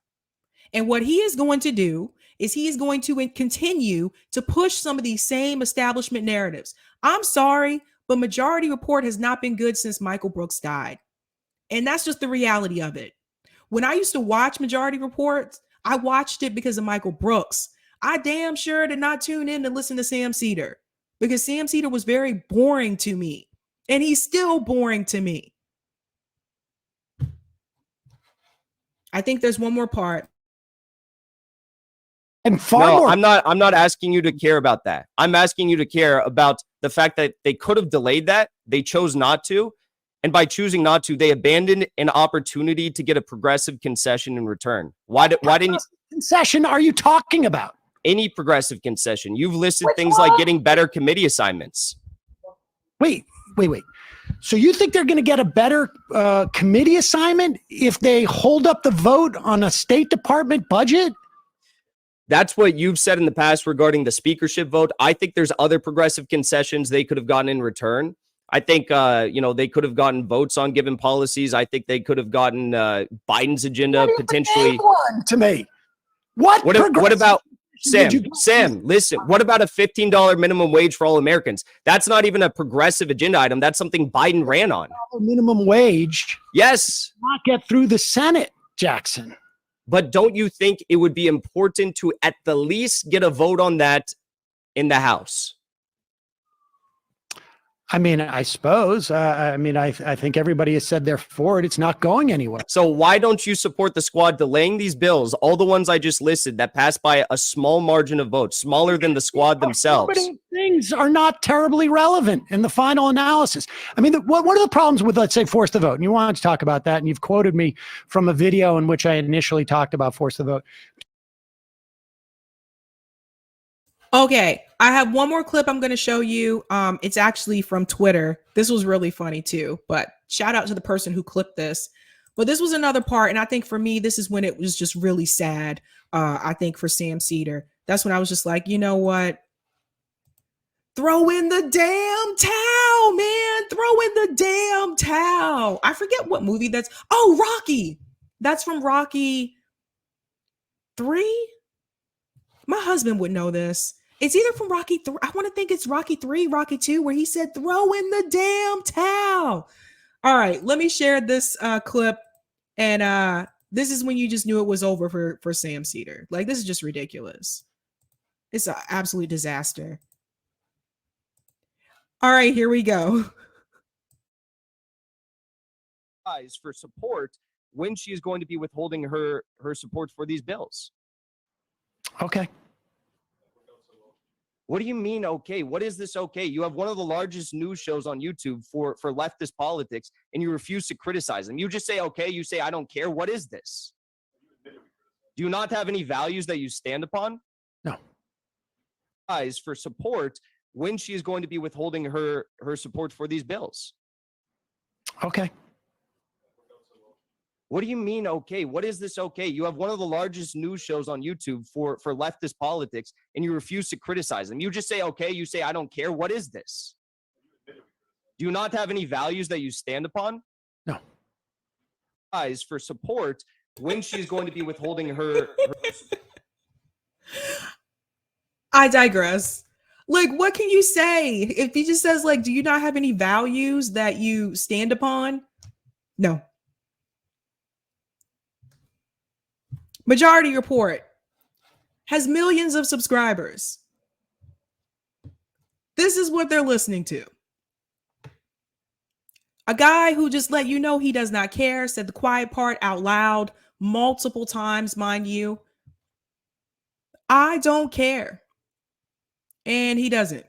And what he is going to do is he is going to continue to push some of these same establishment narratives. I'm sorry, but Majority Report has not been good since Michael Brooks died. And that's just the reality of it. When I used to watch Majority Reports, I watched it because of Michael Brooks. I damn sure did not tune in to listen to Sam Seder because Sam Seder was very boring to me. And he's still boring to me. I think there's one more part. And far more. I'm not asking you to care about that. I'm asking you to care about the fact that they could have delayed that. They chose not to. And by choosing not to, they abandoned an opportunity to get a progressive concession in return. Why didn't you? Concession are you talking about? Any progressive concession. You've listed things like getting better committee assignments. Wait. So you think they're going to get a better committee assignment if they hold up the vote on a State Department budget? That's what you've said in the past regarding the speakership vote. I think there's other progressive concessions they could have gotten in return. I think, they could have gotten votes on given policies. I think they could have gotten Biden's agenda potentially. One to me. What about Sam, listen, what about a $15 minimum wage for all Americans? That's not even a progressive agenda item. That's something Biden ran on. Minimum wage. Yes. Not get through the Senate, Jackson. But don't you think it would be important to at the least get a vote on that in the House? I mean, I suppose. I think everybody has said they're for it. It's not going anywhere. So why don't you support the squad delaying these bills, all the ones I just listed that passed by a small margin of votes, smaller than the squad themselves? Things are not terribly relevant in the final analysis. I mean, one of the problems with, let's say, force the vote, and you wanted to talk about that, and you've quoted me from a video in which I initially talked about force the vote. Okay, I have one more clip I'm going to show you. It's actually from Twitter. This was really funny too, but shout out to the person who clipped this. But this was another part, and I think for me, this is when it was just really sad. I think for Sam Seder, that's when I was just like, you know what? Throw in the damn towel, man. Throw in the damn towel. I forget what movie that's. Oh, Rocky. That's from Rocky 3. My husband would know this. It's either from Rocky 3. I want to think it's Rocky 3, Rocky 2, where he said, throw in the damn towel. All right, let me share this clip. And this is when you just knew it was over for Sam Seder. Like, this is just ridiculous. It's an absolute disaster. All right, here we go. For support when she is going to be withholding her support for these bills. Okay. What do you mean, okay? What is this okay? You have one of the largest news shows on YouTube for leftist politics, and you refuse to criticize them. You just say, okay, you say, I don't care. What is this? Do you not have any values that you stand upon? No. For support when she is going to be withholding her support for these bills. Okay. What do you mean, okay? What is this okay? You have one of the largest news shows on YouTube for leftist politics, and you refuse to criticize them. You just say, okay, you say, I don't care. What is this? Do you not have any values that you stand upon? No. For support when she's going to be withholding her I digress. Like, what can you say? If he just says, like, do you not have any values that you stand upon? No. Majority Report has millions of subscribers. This is what they're listening to. A guy who just let you know he does not care, said the quiet part out loud multiple times, mind you. I don't care. And he doesn't.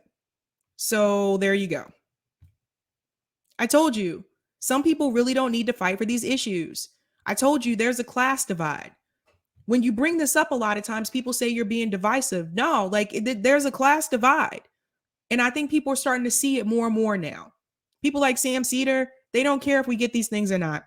So there you go. I told you, some people really don't need to fight for these issues. I told you there's a class divide. When you bring this up, a lot of times people say you're being divisive. No, like there's a class divide. And I think people are starting to see it more and more now. People like Sam Seder, they don't care if we get these things or not.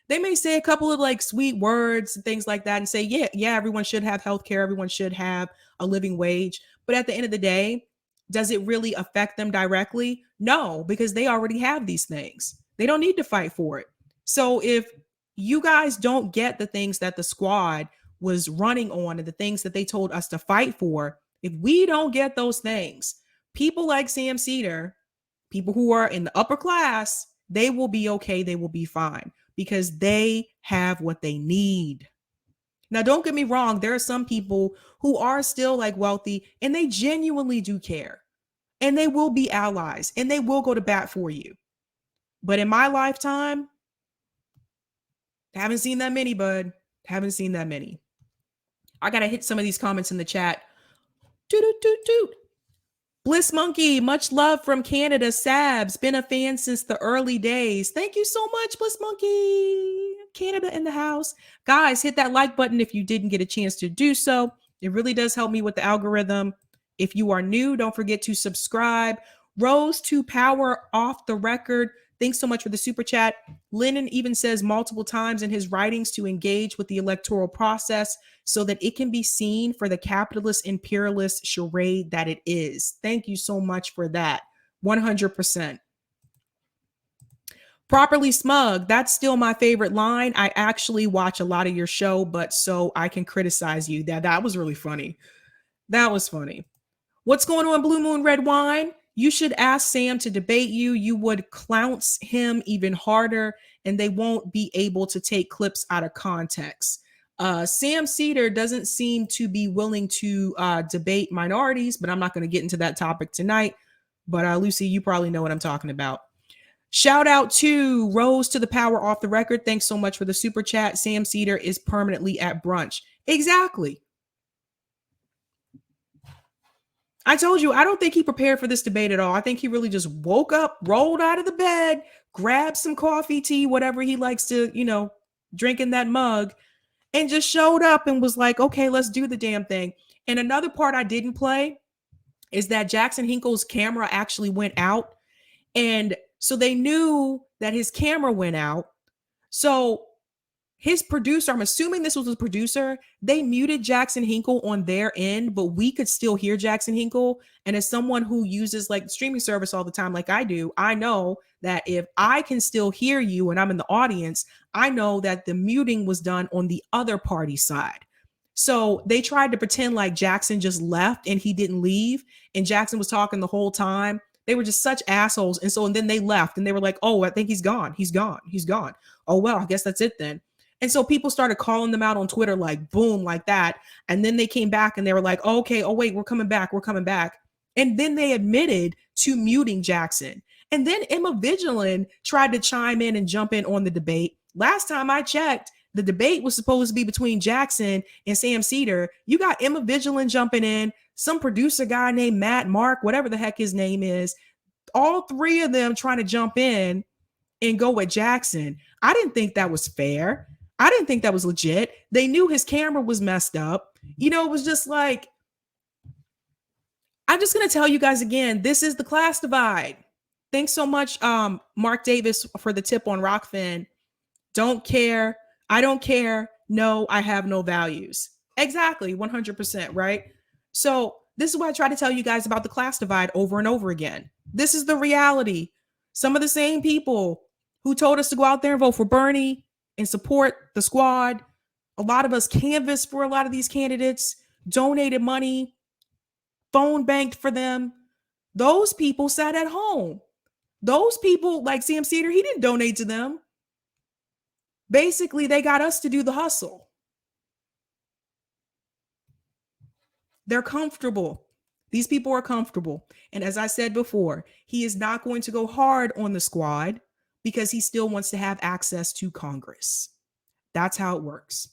They may say a couple of like sweet words and things like that and say, yeah, everyone should have healthcare. Everyone should have a living wage. But at the end of the day, does it really affect them directly? No, because they already have these things. They don't need to fight for it. So if you guys don't get the things that the squad was running on and the things that they told us to fight for, if we don't get those things, people like Sam Seder, people who are in the upper class, they will be okay. They will be fine because they have what they need. Now, don't get me wrong. There are some people who are still like wealthy and they genuinely do care and they will be allies and they will go to bat for you. But in my lifetime, haven't seen that many, bud. Haven't seen that many. I got to hit some of these comments in the chat. Toot, toot, toot. Bliss Monkey, much love from Canada. Sabs, been a fan since the early days. Thank you so much, Bliss Monkey. Canada in the house. Guys, hit that like button if you didn't get a chance to do so. It really does help me with the algorithm. If you are new, don't forget to subscribe. Rose to Power Off the Record. Thanks so much for the super chat. Lennon even says multiple times in his writings to engage with the electoral process so that it can be seen for the capitalist imperialist charade that it is. Thank you so much for that. 100%. Properly smug. That's still my favorite line. I actually watch a lot of your show, but so I can criticize you. That was really funny. That was funny. What's going on, Blue Moon Red Wine? You should ask Sam to debate you. You would clounce him even harder, and they won't be able to take clips out of context. Sam Seder doesn't seem to be willing to debate minorities, but I'm not going to get into that topic tonight. But Lucy, you probably know what I'm talking about. Shout out to Rose to the Power Off the Record. Thanks so much for the super chat. Sam Seder is permanently at brunch. Exactly. I told you, I don't think he prepared for this debate at all. I think he really just woke up, rolled out of the bed, grabbed some coffee, tea, whatever he likes to, drink in that mug, and just showed up and was like, okay, let's do the damn thing. And another part I didn't play is that Jackson Hinkle's camera actually went out. And so they knew that his camera went out. So his producer, I'm assuming this was his producer, they muted Jackson Hinkle on their end, but we could still hear Jackson Hinkle. And as someone who uses like streaming service all the time, like I do, I know that if I can still hear you and I'm in the audience, I know that the muting was done on the other party side. So they tried to pretend like Jackson just left and he didn't leave, and Jackson was talking the whole time. They were just such assholes. And then they left and they were like, oh, I think he's gone. He's gone. He's gone. Oh, well, I guess that's it then. And so people started calling them out on Twitter, like boom, like that. And then they came back and they were like, oh, okay, oh, wait, we're coming back. We're coming back. And then they admitted to muting Jackson. And then Emma Vigilant tried to chime in and jump in on the debate. Last time I checked, the debate was supposed to be between Jackson and Sam SEDER. You got Emma Vigilant jumping in, some producer guy named Matt Mark, whatever the heck his name is. All three of them trying to jump in and go with Jackson. I didn't think that was fair. I didn't think that was legit. They knew his camera was messed up. You know, it was just like, I'm just going to tell you guys again, this is the class divide. Thanks so much, Mark Davis, for the tip on Rockfin. Don't care. I don't care. No, I have no values. Exactly. 100%. Right. So this is why I try to tell you guys about the class divide over and over again. This is the reality. Some of the same people who told us to go out there and vote for Bernie and support the squad. A lot of us canvassed for a lot of these candidates, donated money, phone banked for them. Those people sat at home. Those people, like Sam SEDER, he didn't donate to them. Basically, they got us to do the hustle. They're comfortable. These people are comfortable. And as I said before, he is not going to go hard on the squad because he still wants to have access to Congress. That's how it works.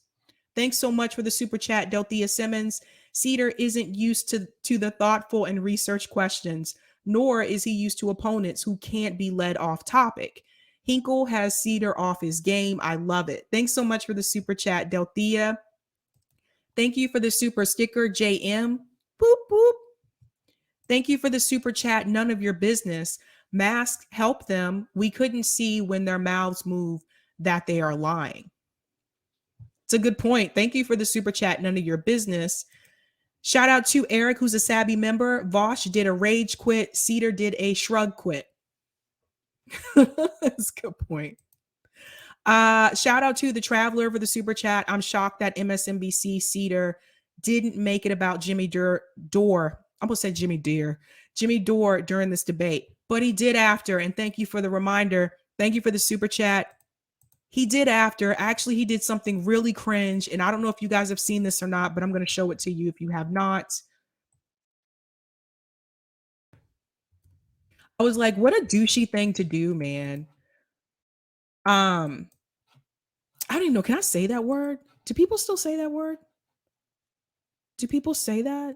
Thanks so much for the super chat, Delthea Simmons. SEDER isn't used to the thoughtful and research questions, nor is he used to opponents who can't be led off topic. Hinkle has SEDER off his game. I love it. Thanks so much for the super chat, Delthea. Thank you for the super sticker, JM. Boop, boop. Thank you for the super chat, none of your business. Masks help them. We couldn't see when their mouths move that they are lying. It's a good point. Thank you for the super chat, none of your business. Shout out to Eric, who's a Sabby member. Vosh did a rage quit. SEDER did a shrug quit. That's a good point. Shout out to the Traveler for the super chat. I'm shocked that MSNBC SEDER didn't make it about Jimmy Dore. I almost said Jimmy Dore during this debate, but he did after. And thank you for the reminder. Thank you for the super chat. He did after. Actually, he did something really cringe. And I don't know if you guys have seen this or not, but I'm going to show it to you if you have not. I was like, what a douchey thing to do, man. I don't even know. Can I say that word? Do people still say that word? Do people say that?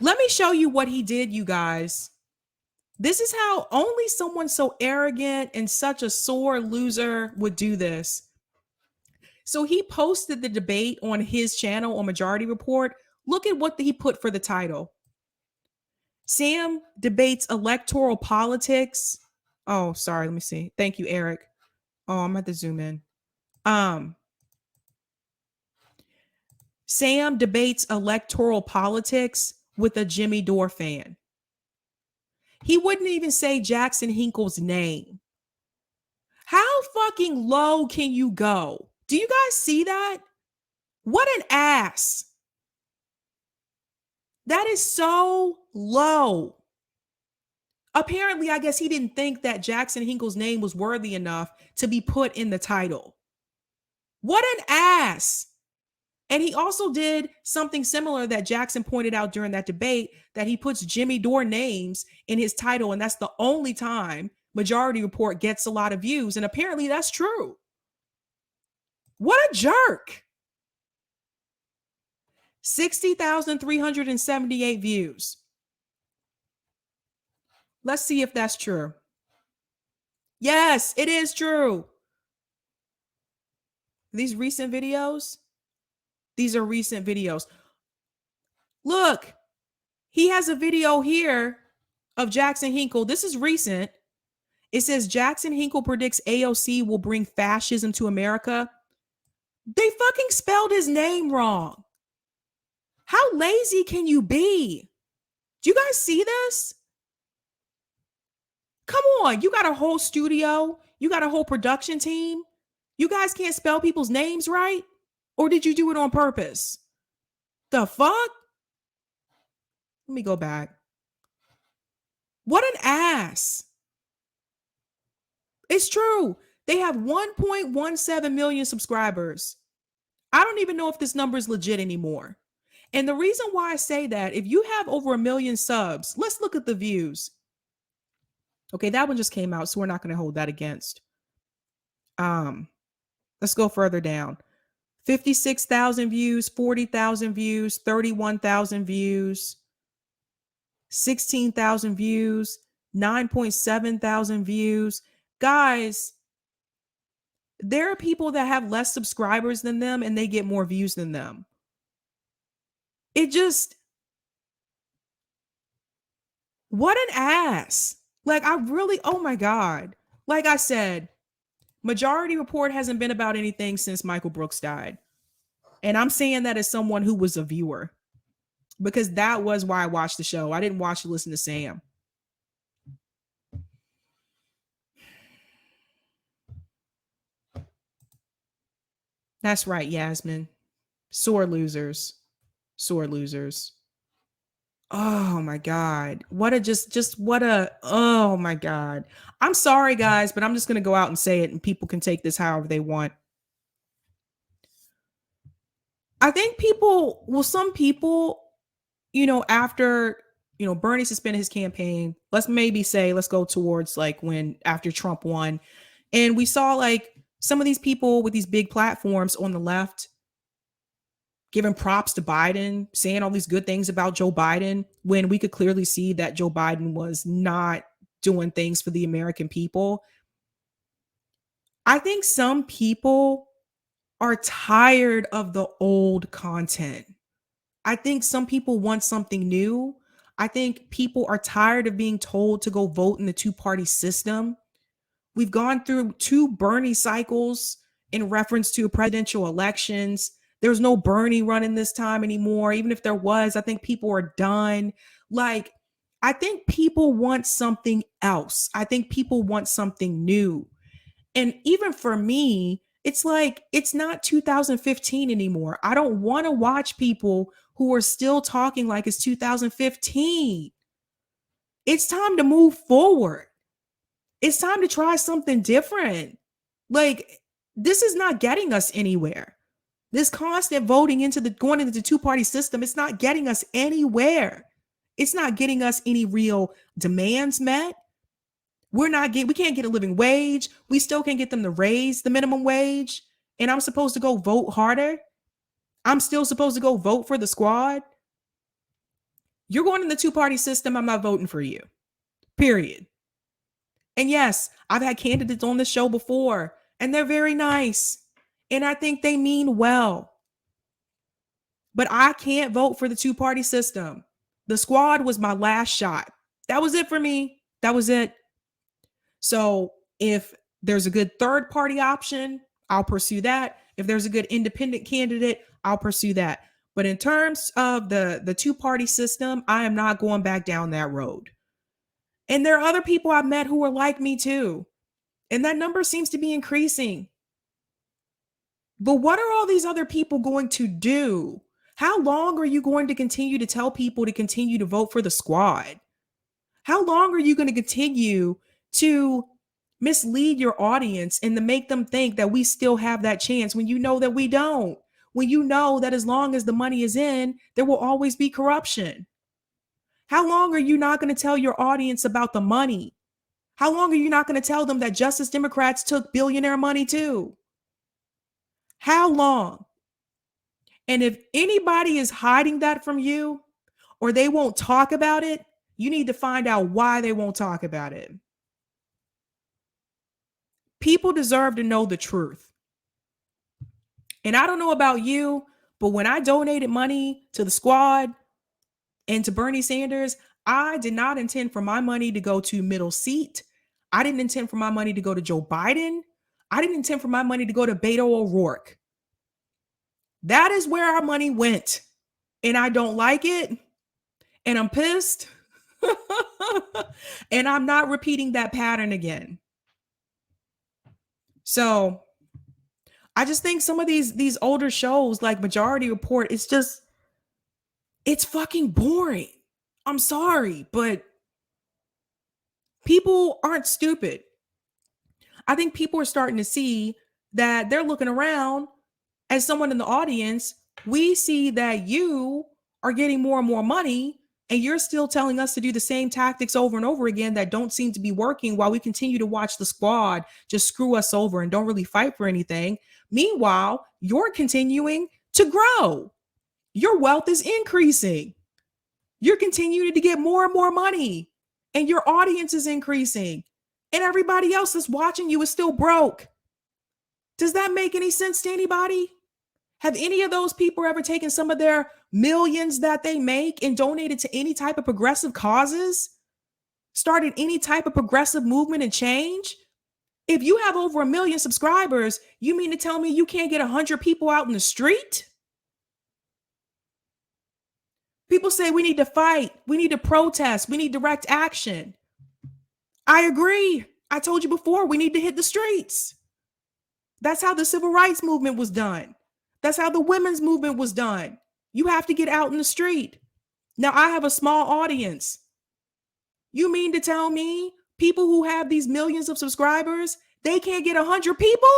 Let me show you what he did, you guys. This is how only someone so arrogant and such a sore loser would do this. So he posted the debate on his channel on Majority Report. Look at what he put for the title. Sam debates electoral politics. Oh, sorry. Let me see. Thank you, Eric. Oh, I'm going to zoom in. Sam debates electoral politics with a Jimmy Dore fan. He wouldn't even say Jackson Hinkle's name. How fucking low can you go? Do you guys see that? What an ass. That is so low. Apparently, I guess he didn't think that Jackson Hinkle's name was worthy enough to be put in the title. What an ass. And he also did something similar that Jackson pointed out during that debate, that he puts Jimmy Dore names in his title. And that's the only time Majority Report gets a lot of views. And apparently that's true. What a jerk. 60,378 views. Let's see if that's true. Yes, it is true. These recent videos. These are recent videos. Look, he has a video here of Jackson Hinkle. This is recent. It says Jackson Hinkle predicts AOC will bring fascism to America. They fucking spelled his name wrong. How lazy can you be? Do you guys see this? Come on, you got a whole studio, you got a whole production team. You guys can't spell people's names right? Or did you do it on purpose? The fuck? Let me go back. What an ass. It's true. They have 1.17 million subscribers. I don't even know if this number is legit anymore. And the reason why I say that, if you have over 1 million subs, let's look at the views. Okay, that one just came out, so we're not going to hold that against. Let's go further down. 56,000 views, 40,000 views, 31,000 views, 16,000 views, 9.7 thousand views. Guys, there are people that have less subscribers than them and they get more views than them. It just, what an ass. Like, I really, oh my God. Like I said, Majority Report hasn't been about anything since Michael Brooks died. And I'm saying that as someone who was a viewer, because that was why I watched the show. I didn't watch to listen to Sam. That's right, Yasmin. Sore losers. Sore losers. Oh my God. What a, oh my God. I'm sorry, guys, but I'm just going to go out and say it and people can take this however they want. I think some people, after, Bernie suspended his campaign, let's go towards like when after Trump won. And we saw like some of these people with these big platforms on the left giving props to Biden, saying all these good things about Joe Biden, when we could clearly see that Joe Biden was not doing things for the American people. I think some people are tired of the old content. I think some people want something new. I think people are tired of being told to go vote in the two-party system. We've gone through 2 Bernie cycles in reference to presidential elections. There's no Bernie running this time anymore. Even if there was, I think people are done. Like, I think people want something else. I think people want something new. And even for me, it's like, it's not 2015 anymore. I don't want to watch people who are still talking like it's 2015. It's time to move forward. It's time to try something different. Like, this is not getting us anywhere. This constant going into the two-party system, it's not getting us anywhere. It's not getting us any real demands met. We can't get a living wage. We still can't get them to raise the minimum wage. And I'm supposed to go vote harder. I'm still supposed to go vote for the squad. You're going in the two-party system. I'm not voting for you. Period. And yes, I've had candidates on the show before, and they're very nice. And I think they mean well. But I can't vote for the two-party system. The squad was my last shot. That was it for me. That was it. So if there's a good third-party option, I'll pursue that. If there's a good independent candidate, I'll pursue that. But in terms of the two-party system, I am not going back down that road. And there are other people I've met who are like me too. And that number seems to be increasing. But what are all these other people going to do? How long are you going to continue to tell people to continue to vote for the squad? How long are you going to continue to mislead your audience and to make them think that we still have that chance when you know that we don't? When you know that as long as the money is in, there will always be corruption. How long are you not going to tell your audience about the money? How long are you not going to tell them that Justice Democrats took billionaire money too? How long? And if anybody is hiding that from you or they won't talk about it, you need to find out why they won't talk about it. People deserve to know the truth. And I don't know about you, but when I donated money to the squad and to Bernie Sanders, I did not intend for my money to go to middle seat. I didn't intend for my money to go to Joe Biden. I didn't intend for my money to go to Beto O'Rourke. That is where our money went. And I don't like it. And I'm pissed. And I'm not repeating that pattern again. So I just think some of these older shows like Majority Report, it's fucking boring. I'm sorry, but people aren't stupid. I think people are starting to see that they're looking around as someone in the audience. We see that you are getting more and more money, and you're still telling us to do the same tactics over and over again that don't seem to be working, while we continue to watch the squad just screw us over and don't really fight for anything. Meanwhile, you're continuing to grow. Your wealth is increasing. You're continuing to get more and more money, and your audience is increasing, and everybody else that's watching you is still broke. Does that make any sense to anybody? Have any of those people ever taken some of their millions that they make and donated to any type of progressive causes? Started any type of progressive movement and change? If you have over 1 million subscribers, you mean to tell me you can't get 100 people out in the street? People say we need to fight, we need to protest, we need direct action. I agree. I told you before, we need to hit the streets. That's how the civil rights movement was done. That's how the women's movement was done. You have to get out in the street. Now, I have a small audience. You mean to tell me people who have these millions of subscribers, they can't get 100 people?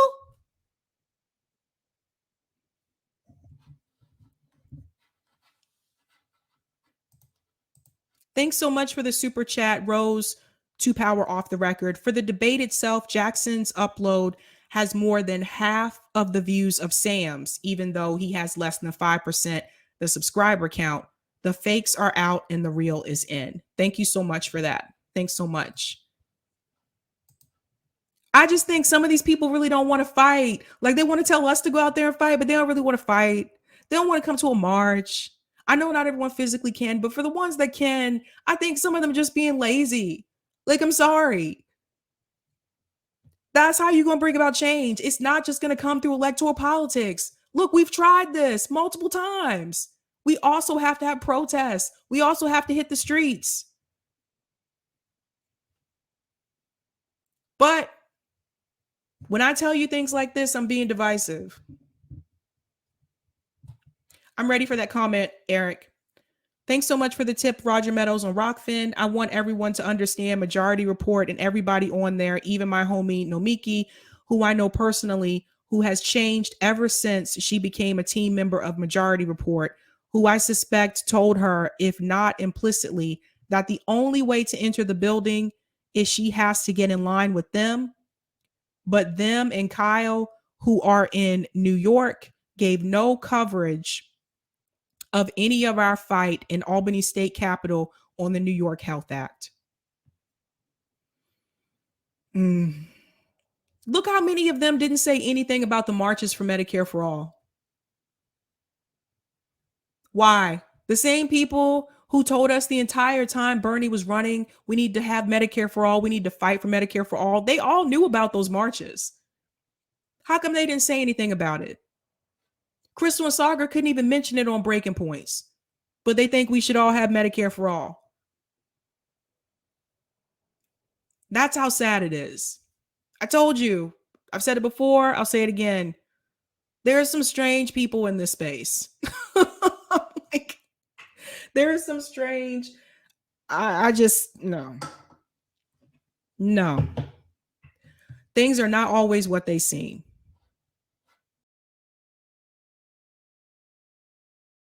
Thanks so much for the super chat, Rose, to Power Off the Record. For the debate itself, Jackson's upload has more than half of the views of Sam's, even though he has less than 5% the subscriber count. The fakes are out and the real is in. Thank you so much for that. Thanks so much. I just think some of these people really don't want to fight. Like, they want to tell us to go out there and fight, but they don't really want to fight. They don't want to come to a march. I know not everyone physically can, but for the ones that can, I think some of them are just being lazy. Like, I'm sorry. That's how you're going to bring about change. It's not just going to come through electoral politics. Look, we've tried this multiple times. We also have to have protests. We also have to hit the streets. But when I tell you things like this, I'm being divisive. I'm ready for that comment, Eric. Thanks so much for the tip, Roger Meadows on Rockfin. I want everyone to understand Majority Report and everybody on there, even my homie Nomiki, who I know personally, who has changed ever since she became a team member of Majority Report, who I suspect told her, if not implicitly, that the only way to enter the building is she has to get in line with them. But them and Kyle, who are in New York, gave no coverage of any of our fight in Albany State Capitol on the New York Health Act. Look how many of them didn't say anything about the marches for Medicare for All. Why? The same people who told us the entire time Bernie was running, we need to have Medicare for all, we need to fight for Medicare for all. They all knew about those marches. How come they didn't say anything about it? Crystal and Sagar couldn't even mention it on Breaking Points, but they think we should all have Medicare for all. That's how sad it is. I told you, I've said it before, I'll say it again. There are some strange people in this space. Like, there is some strange, I just, no. Things are not always what they seem.